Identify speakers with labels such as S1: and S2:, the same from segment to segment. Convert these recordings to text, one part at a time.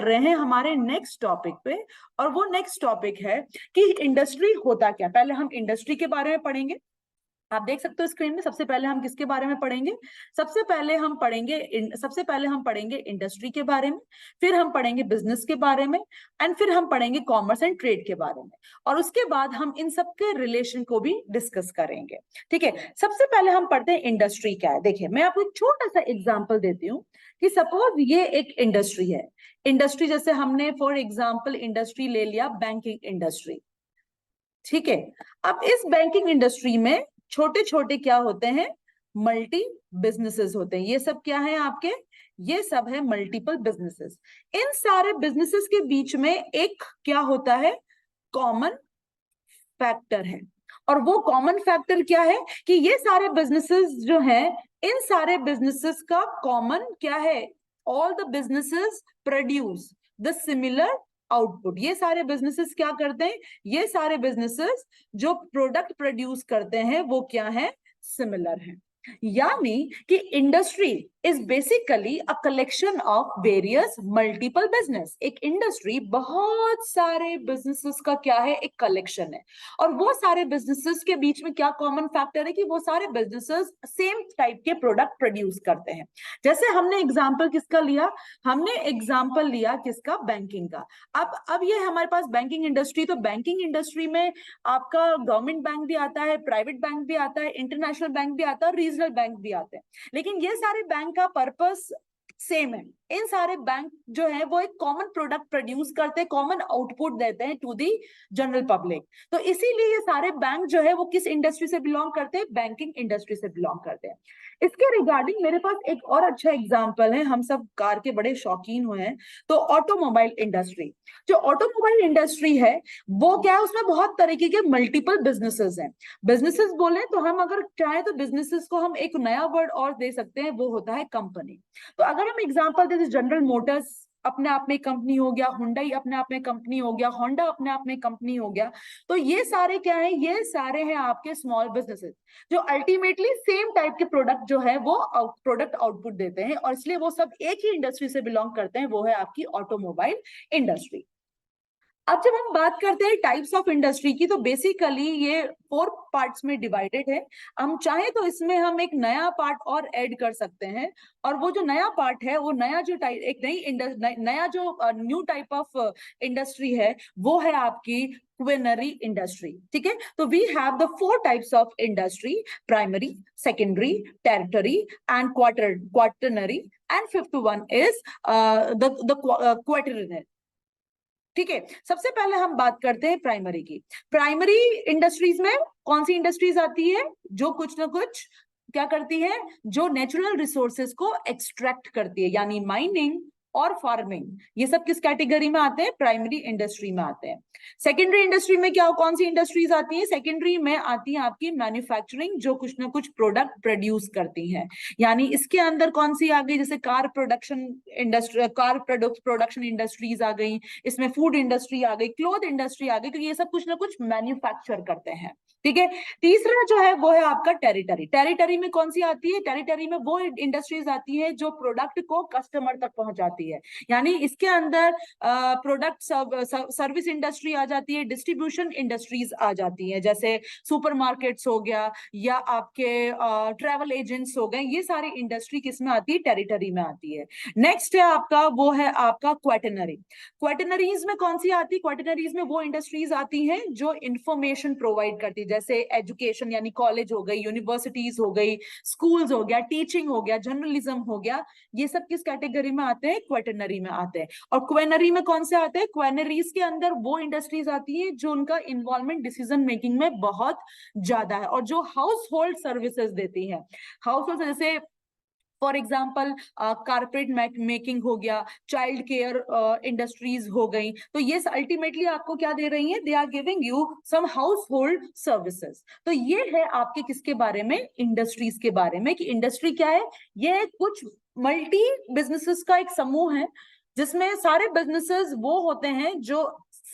S1: रहे हैं हमारे नेक्स्ट टॉपिक पे, और वो नेक्स्ट टॉपिक है कि इंडस्ट्री होता क्या। पहले हम इंडस्ट्री के बारे में पढ़ेंगे। आप देख सकते हो स्क्रीन में, सबसे पहले हम किसके बारे में पढ़ेंगे? सबसे पहले हम पढ़ेंगे इंडस्ट्री के बारे में, फिर हम पढ़ेंगे बिजनेस के बारे में, एंड फिर हम पढ़ेंगे कॉमर्स एंड ट्रेड के बारे में, और उसके बाद हम इन सब के रिलेशन को भी डिस्कस करेंगे। ठीक है, सबसे पहले हम पढ़ते हैं इंडस्ट्री क्या है। देखिए, मैं आपको एक छोटा सा एग्जाम्पल देती हूँ कि सपोज ये एक इंडस्ट्री है। इंडस्ट्री जैसे हमने फॉर एग्जाम्पल इंडस्ट्री ले लिया बैंकिंग इंडस्ट्री। ठीक है, अब इस बैंकिंग इंडस्ट्री में छोटे छोटे क्या होते हैं? मल्टी बिजनेसेस होते हैं। ये सब क्या है आपके? ये सब है मल्टीपल बिजनेसेस। इन सारे बिजनेसेस के बीच में एक क्या होता है? कॉमन फैक्टर है। और वो कॉमन फैक्टर क्या है कि ये सारे बिजनेसेस जो हैं, इन सारे बिजनेसेस का कॉमन क्या है? All the businesses produce the similar output. ये सारे बिजनेसेस क्या करते हैं? ये सारे बिजनेसेस जो प्रोडक्ट प्रोड्यूस करते हैं वो क्या है? सिमिलर है। यानी कि industry is basically a collection of various multiple business. एक इंडस्ट्री बहुत सारे बिजनेसेस का क्या है? एक कलेक्शन है। और वो सारे बिजनेसेस के बीच में क्या कॉमन फैक्टर है कि वो सारे बिजनेसेस सेम टाइप के प्रोडक्ट प्रोड्यूस करते हैं। जैसे हमने एग्जांपल किसका लिया? हमने एग्जांपल लिया किसका? बैंकिंग का। अब ये हमारे पास बैंकिंग इंडस्ट्री, तो बैंकिंग इंडस्ट्री में आपका गवर्नमेंट बैंक भी आता है, प्राइवेट बैंक भी आता है, इंटरनेशनल बैंक भी आता है और रीजनल बैंक भी आते हैं। लेकिन ये सारे बैंक का पर्पस सेम है। इन सारे बैंक जो है वो एक कॉमन प्रोडक्ट प्रोड्यूस करते हैं, कॉमन आउटपुट देते हैं टू दी जनरल पब्लिक। तो इसीलिए ये सारे बैंक जो है वो किस इंडस्ट्री से बिलोंग करते हैं? बैंकिंग इंडस्ट्री से बिलोंग करते हैं। इसके रिगार्डिंग मेरे पास एक और अच्छा एग्जांपल है। हम सब कार के बड़े शौकीन हुए हैं, तो ऑटोमोबाइल इंडस्ट्री। जो ऑटोमोबाइल इंडस्ट्री है वो क्या है? उसमें बहुत तरीके के मल्टीपल बिजनेसेस हैं। बिजनेसेस बोले तो हम अगर चाहे तो बिजनेसेस को हम एक नया वर्ड और दे सकते हैं, वो होता है कंपनी। तो अगर हम एग्जांपल दें, जनरल मोटर्स अपने आप में कंपनी हो गया, हुंडई अपने आप में कंपनी हो गया, होंडा अपने आप में कंपनी हो गया। तो ये सारे क्या है? ये सारे हैं आपके स्मॉल बिजनेसेस जो अल्टीमेटली सेम टाइप के प्रोडक्ट जो है वो प्रोडक्ट आउटपुट देते हैं, और इसलिए वो सब एक ही इंडस्ट्री से बिलोंग करते हैं, वो है आपकी ऑटोमोबाइल इंडस्ट्री। अब जब हम बात करते हैं टाइप्स ऑफ इंडस्ट्री की, तो बेसिकली ये 4 पार्ट्स में डिवाइडेड है। हम चाहे तो इसमें हम एक नया पार्ट और ऐड कर सकते हैं, और वो जो नया पार्ट है, वो नया जो टाइप, एक नया जो न्यू टाइप ऑफ इंडस्ट्री है, वो है आपकी क्विनरी इंडस्ट्री। ठीक है, तो we have the 4 types of industry: primary, secondary, tertiary and quaternary, and fifth one is the quaternary. ठीक है, सबसे पहले हम बात करते हैं प्राइमरी की। प्राइमरी इंडस्ट्रीज में कौन सी इंडस्ट्रीज आती है? जो कुछ ना कुछ क्या करती है? जो नेचुरल रिसोर्सेज को एक्सट्रैक्ट करती है, यानी माइनिंग और फार्मिंग। ये सब किस कैटेगरी में आते हैं? प्राइमरी इंडस्ट्री में आते हैं। सेकेंडरी इंडस्ट्री में क्या, कौन सी इंडस्ट्रीज आती है? सेकेंडरी में आती है आपकी मैन्युफैक्चरिंग, जो कुछ ना कुछ प्रोडक्ट प्रोड्यूस करती है। यानी इसके अंदर कौन सी आ गई? जैसे car production industry, car production industries आ गई, इसमें फूड इंडस्ट्री आ गई, क्लोथ इंडस्ट्री आ गई, क्योंकि ये सब कुछ ना कुछ मैन्युफैक्चर करते हैं। ठीक है, तीसरा जो है वो है आपका टेरिटरी। टेरिटरी में कौन सी आती है? टेरिटरी में वो इंडस्ट्रीज आती है जो प्रोडक्ट को कस्टमर तक पहुंचाती है। यानी इसके अंदर प्रोडक्ट सर्विस इंडस्ट्री आ जाती है, डिस्ट्रीब्यूशन इंडस्ट्रीज आ जाती है, जैसे सुपरमार्केट्स हो गया या आपके ट्रैवल एजेंट्स हो गए। ये सारी इंडस्ट्री किस में आती है? टेरिटरी में आती है। नेक्स्ट है आपका, वो है आपका क्वाटरनरी। क्वाटरनरीज में कौन सी आती है? क्वाटरनरीज में वो इंडस्ट्रीज आती हैं जो इंफॉर्मेशन प्रोवाइड करती है, जैसे एजुकेशन, यानी कॉलेज हो गई, यूनिवर्सिटीज हो गई, स्कूल्स हो गया, टीचिंग हो गया, जर्नलिज्म हो गया। ये सब किस कैटेगरी में आते हैं? क्वाटरनरी में आते हैं। और क्वेनरी में कौन से आते हैं? क्वेनरीज के अंदर वो इंडस्ट्रीज आती है जो उनका इन्वॉल्वमेंट डिसीजन मेकिंग में बहुत ज्यादा है, और जो हाउस होल्ड सर्विसेज देती है। हाउस होल्ड जैसे फॉर एग्जाम्पल कारपेट मेकिंग हो गया, चाइल्ड केयर इंडस्ट्रीज हो गई। तो ये अल्टीमेटली आपको क्या दे रही है? They are giving you some household services. तो ये है आपके किसके बारे में? इंडस्ट्रीज के बारे में, कि इंडस्ट्री क्या है? ये कुछ मल्टी बिजनेसेस का एक समूह है, जिसमें सारे बिजनेसेस वो होते हैं जो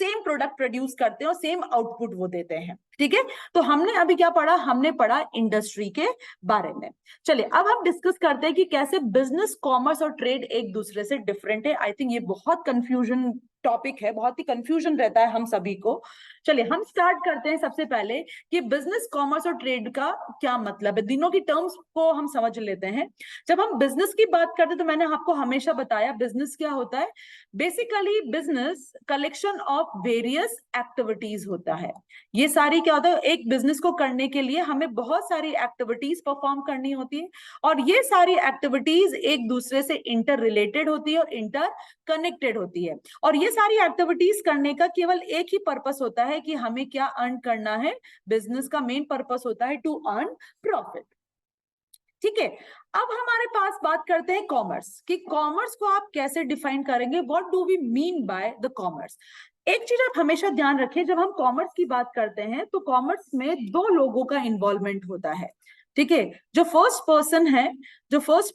S1: सेम प्रोडक्ट प्रोड्यूस करते हैं और सेम आउटपुट वो देते हैं। ठीक है, तो हमने अभी क्या पढ़ा, हमने पढ़ा इंडस्ट्री के बारे में। चलिए अब हम डिस्कस करते हैं कि कैसे बिजनेस, कॉमर्स और ट्रेड एक दूसरे से डिफरेंट है। आई थिंक ये बहुत कंफ्यूजन टॉपिक है, बहुत ही कंफ्यूजन रहता है हम सभी को। चलिए हम स्टार्ट करते हैं सबसे पहले कि बिजनेस, कॉमर्स और ट्रेड का क्या मतलब है, तीनों की टर्म्स को हम समझ लेते हैं। जब हम बिजनेस की बात करते हैं तो मैंने आपको हमेशा बताया बिजनेस क्या होता है। Basically business collection of various activities होता है। ये सारी क्या होता है, एक बिजनेस को करने के लिए हमें बहुत सारी एक्टिविटीज परफॉर्म करनी होती है और ये सारी एक्टिविटीज एक दूसरे से इंटर रिलेटेड होती है और इंटर कनेक्टेड होती है। और ये सारी एक्टिविटीज करने का केवल एक ही पर्पस होता है कि हमें क्या अर्न करना है। बिजनेस का मेन पर्पस होता है टू अर्न प्रॉफिट। ठीक है, अब हमारे पास बात करते हैं कॉमर्स कि कॉमर्स को आप कैसे डिफाइन करेंगे, what do we mean by the commerce. एक चीज आप हमेशा ध्यान रखें, जब हम कॉमर्स की बात करते हैं तो कॉमर्स में दो लोगों का इन्वॉल्वमेंट होता है। ठीक है, जो फर्स्ट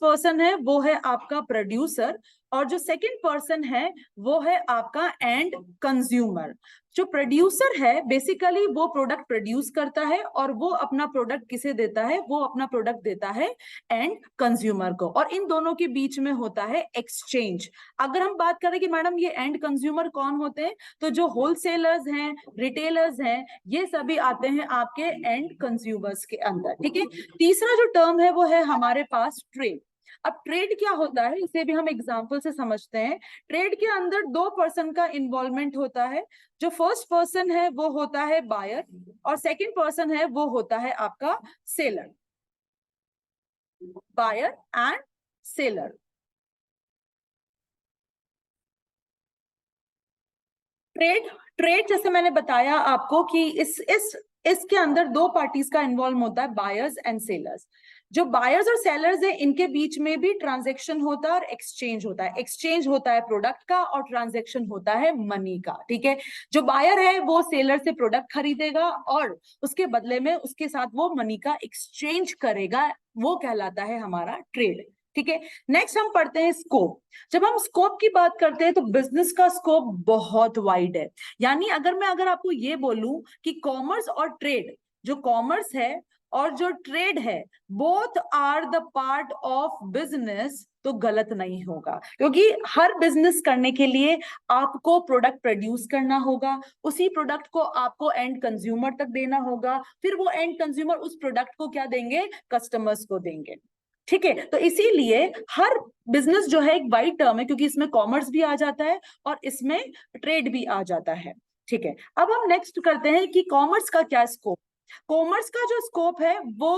S1: पर्सन है वो है आपका प्रोड्यूसर और जो सेकंड पर्सन है वो है आपका एंड कंज्यूमर। जो प्रोड्यूसर है बेसिकली वो प्रोडक्ट प्रोड्यूस करता है और वो अपना प्रोडक्ट किसे देता है, वो अपना प्रोडक्ट देता है एंड कंज्यूमर को, और इन दोनों के बीच में होता है एक्सचेंज। अगर हम बात करें कि मैडम ये एंड कंज्यूमर कौन होते हैं, तो जो होलसेलर्स हैं, रिटेलर्स हैं, ये सभी आते हैं आपके एंड कंज्यूमर्स के अंदर। ठीक है, तीसरा जो टर्म है वो है हमारे पास ट्रेड। अब ट्रेड क्या होता है इसे भी हम एग्जांपल से समझते हैं। ट्रेड के अंदर दो पर्सन का इन्वॉल्वमेंट होता है। जो फर्स्ट पर्सन है वो होता है बायर और सेकंड पर्सन है वो होता है आपका seller. Buyer and seller. Trade जैसे मैंने बताया आपको कि इसके अंदर दो पार्टीज का इन्वॉल्व होता है, बायर्स एंड सेलर्स। जो बायर्स और सेलर्स है इनके बीच में भी ट्रांजैक्शन होता है और एक्सचेंज होता है। एक्सचेंज होता है प्रोडक्ट का और ट्रांजैक्शन होता है मनी का। ठीक है, जो बायर है वो सेलर से प्रोडक्ट खरीदेगा और उसके बदले में उसके साथ वो मनी का एक्सचेंज करेगा, वो कहलाता है हमारा ट्रेड। ठीक है, नेक्स्ट हम पढ़ते हैं स्कोप। जब हम स्कोप की बात करते हैं तो बिजनेस का स्कोप बहुत वाइड है। यानी अगर आपको ये बोलूं कि कॉमर्स और ट्रेड, जो कॉमर्स है और जो ट्रेड है, both are the part of business, तो गलत नहीं होगा, क्योंकि हर बिजनेस करने के लिए आपको प्रोडक्ट प्रोड्यूस करना होगा, उसी प्रोडक्ट को आपको एंड कंज्यूमर तक देना होगा, फिर वो एंड कंज्यूमर उस प्रोडक्ट को क्या देंगे, कस्टमर्स को देंगे। ठीक है, तो इसीलिए हर बिजनेस जो है एक वाइड टर्म है, क्योंकि इसमें कॉमर्स भी आ जाता है और इसमें ट्रेड भी आ जाता है। ठीक है, अब हम नेक्स्ट करते हैं कि कॉमर्स का क्या स्कोप। कॉमर्स का जो स्कोप है वो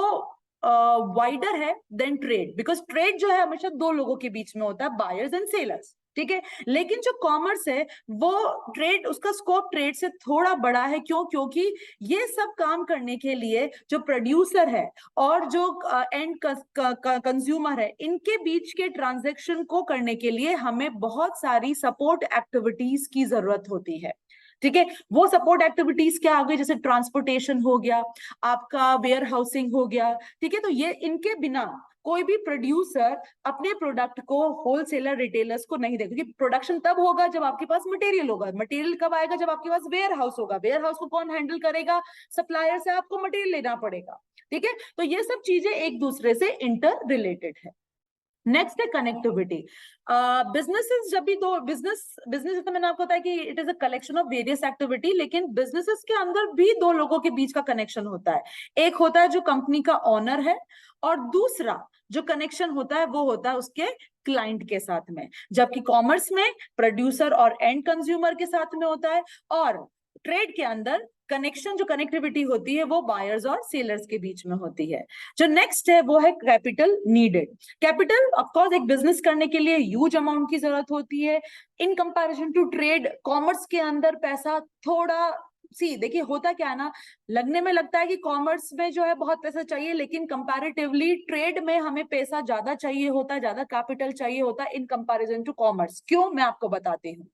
S1: वाइडर है देन ट्रेड, बिकॉज ट्रेड जो है हमेशा दो लोगों के बीच में होता है, बायर्स एंड सेलर्स। ठीक है, लेकिन जो कॉमर्स है वो ट्रेड, उसका स्कोप ट्रेड से थोड़ा बड़ा है। क्यों? क्योंकि ये सब काम करने के लिए जो प्रोड्यूसर है और जो एंड कंज्यूमर है, इनके बीच के ट्रांजैक्शन को करने के लिए हमें बहुत सारी सपोर्ट एक्टिविटीज की जरूरत होती है। ठीक है, वो सपोर्ट एक्टिविटीज क्या आ गई, जैसे ट्रांसपोर्टेशन हो गया, आपका वेयर हाउसिंग हो गया। ठीक है, तो ये इनके बिना कोई भी प्रोड्यूसर अपने प्रोडक्ट को होलसेलर रिटेलर्स को नहीं देगा, क्योंकि प्रोडक्शन तब होगा जब आपके पास मटेरियल होगा। मटेरियल कब आएगा? जब आपके पास वेयर हाउस होगा। वेयर हाउस को कौन हैंडल करेगा? सप्लायर से आपको मटेरियल लेना पड़ेगा। ठीक है, तो ये सब चीजें एक दूसरे से इंटर रिलेटेड है। नेक्स्ट है कनेक्टिविटी। बिजनेसेस, जब भी दो बिजनेस तो मैंने आपको बताया कि it is a collection of various activity, लेकिन बिजनेसेस के अंदर भी दो लोगों के बीच का कनेक्शन होता है। एक होता है जो कंपनी का ओनर है और दूसरा जो कनेक्शन होता है वो होता है उसके क्लाइंट के साथ में। जबकि कॉमर्स में प्रोड्यूसर और एंड कंज्यूमर के साथ में होता है और ट्रेड के अंदर कनेक्शन, जो कनेक्टिविटी होती है वो बायर्स और सेलर्स के बीच में होती है। जो नेक्स्ट है वो है capital needed. Capital of course एक बिजनेस करने के लिए ह्यूज अमाउंट की जरूरत होती है। In comparison to trade, commerce के अंदर पैसा थोड़ा देखिए होता क्या है ना, लगने में लगता है कि कॉमर्स में जो है बहुत पैसा चाहिए, लेकिन कंपैरेटिवली ट्रेड में हमें पैसा ज्यादा चाहिए होता है, ज्यादा कैपिटल चाहिए होता है इन कंपैरिजन टू कॉमर्स। क्यों? मैं आपको बताती हूँ।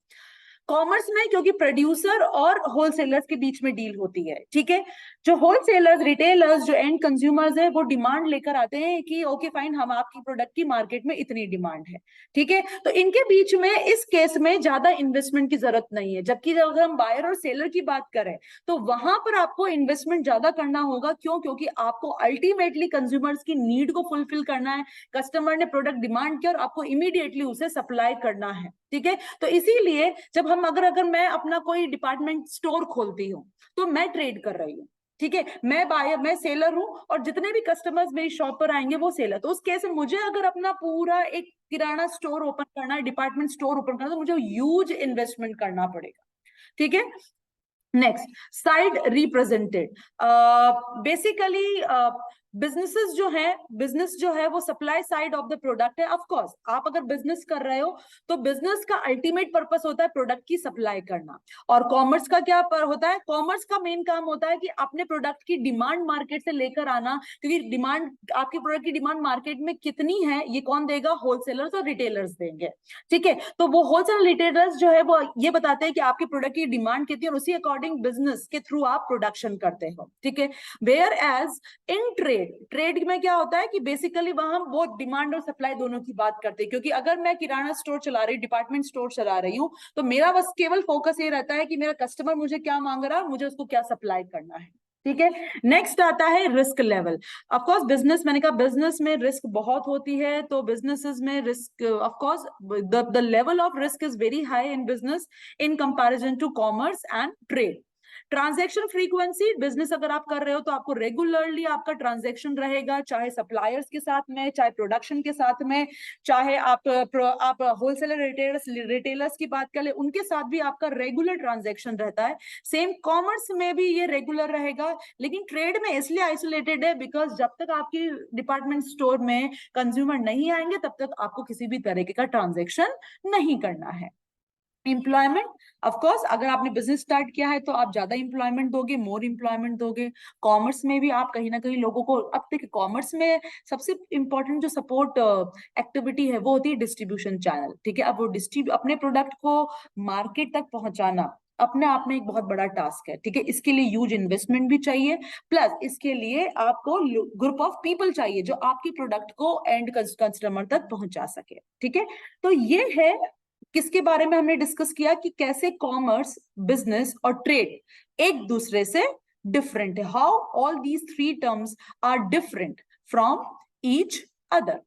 S1: कॉमर्स में क्योंकि प्रोड्यूसर और होलसेलर्स के बीच में डील होती है, ठीक है। जो होलसेलर्स, रिटेलर्स, जो एंड कंज्यूमर्स है, वो डिमांड लेकर आते हैं कि ओके फाइन, हम आपकी प्रोडक्ट की मार्केट में इतनी डिमांड है, ठीक है। तो इनके बीच में इस केस में ज्यादा इन्वेस्टमेंट की जरूरत नहीं है। जबकि अगर हम बायर और सेलर की बात करें तो वहां पर आपको इन्वेस्टमेंट ज्यादा करना होगा। क्यों? क्योंकि आपको अल्टीमेटली कंज्यूमर्स की नीड को फुलफिल करना है। कस्टमर ने प्रोडक्ट डिमांड किया और आपको इमीडिएटली उसे सप्लाई करना है, ठीक है। तो इसीलिए जब हम अगर मैं अपना कोई डिपार्टमेंट स्टोर खोलती हूँ तो मैं ट्रेड कर रही हूँ, ठीक है। मैं बायर, मैं सेलर हूं और जितने भी कस्टमर्स मेरी शॉप पर आएंगे वो सेलर। तो उस केस में मुझे अगर अपना पूरा एक किराना स्टोर ओपन करना है, डिपार्टमेंट स्टोर ओपन करना है, तो मुझे ह्यूज इन्वेस्टमेंट करना पड़ेगा, ठीक है। Next, side represented. Basically businesses जो है, बिजनेस जो है वो supply side of the product है। ऑफ कोर्स आप अगर बिजनेस कर रहे हो तो बिजनेस का अल्टीमेट पर्पस होता है प्रोडक्ट की सप्लाई करना। और कॉमर्स का क्या होता है? कॉमर्स का मेन काम होता है कि अपने प्रोडक्ट की डिमांड मार्केट से लेकर आना। क्योंकि डिमांड, आपकी प्रोडक्ट की डिमांड मार्केट में कितनी है ये कौन देगा? होलसेलर्स और रिटेलर्स देंगे, ठीक है। तो वो होलसेलर रिटेलर्स जो है वो ये बताते हैं कि आपके प्रोडक्ट की डिमांड कितनी है और उसी अकॉर्डिंग बिजनेस के थ्रू आप प्रोडक्शन करते हो, ठीक है। Where as in trade, trade में क्या होता है कि बेसिकली वहां हम वो डिमांड और सप्लाई दोनों की बात करते हैं। क्योंकि अगर मैं किराना स्टोर चला रही, डिपार्टमेंट स्टोर चला रही हूँ, तो मेरा बस केवल फोकस ये रहता है कि मेरा कस्टमर मुझे क्या मांग रहा है, मुझे उसको क्या सप्लाई करना है, ठीक है। नेक्स्ट आता है risk level. Of course business, मैंने कहा बिजनेस में रिस्क बहुत होती है, तो बिजनेसेस में risk, of course the level of risk is very high in business in comparison to commerce and trade. Transaction frequency, business अगर आप कर रहे हो तो आपको रेगुलरली आपका ट्रांजैक्शन रहेगा, चाहे सप्लायर्स के साथ में, चाहे प्रोडक्शन के साथ में, चाहे आप होलसेलर रिटेलर्स की बात कर ले, उनके साथ भी आपका रेगुलर ट्रांजैक्शन रहता है। सेम कॉमर्स में भी ये रेगुलर रहेगा। लेकिन ट्रेड में इसलिए आइसोलेटेड है बिकॉज जब तक आपकी डिपार्टमेंट स्टोर में कंज्यूमर नहीं आएंगे तब तक आपको किसी भी तरीके का ट्रांजैक्शन नहीं करना है। एम्प्लॉयमेंट, ऑफ कोर्स अगर आपने बिजनेस स्टार्ट किया है तो आप ज्यादा एम्प्लॉयमेंट दोगे, मोर एम्प्लॉयमेंट दोगे। कॉमर्स में भी आप कहीं ना कहीं लोगों को, अब देखिए कॉमर्स में सबसे इंपॉर्टेंट जो सपोर्ट एक्टिविटी है वो होती है डिस्ट्रीब्यूशन चैनल, ठीक है। अब वो अपने प्रोडक्ट को मार्केट तक पहुंचाना अपने आप में एक बहुत बड़ा टास्क है, ठीक है। इसके लिए ह्यूज इन्वेस्टमेंट भी चाहिए, प्लस इसके लिए आपको ग्रुप ऑफ पीपल चाहिए जो आपकी प्रोडक्ट को एंड कस्टमर तक पहुंचा सके, ठीक है। तो ये है किसके बारे में हमने डिस्कस किया कि कैसे कॉमर्स, बिजनेस और ट्रेड एक दूसरे से डिफरेंट है। How all these three terms are different from each other.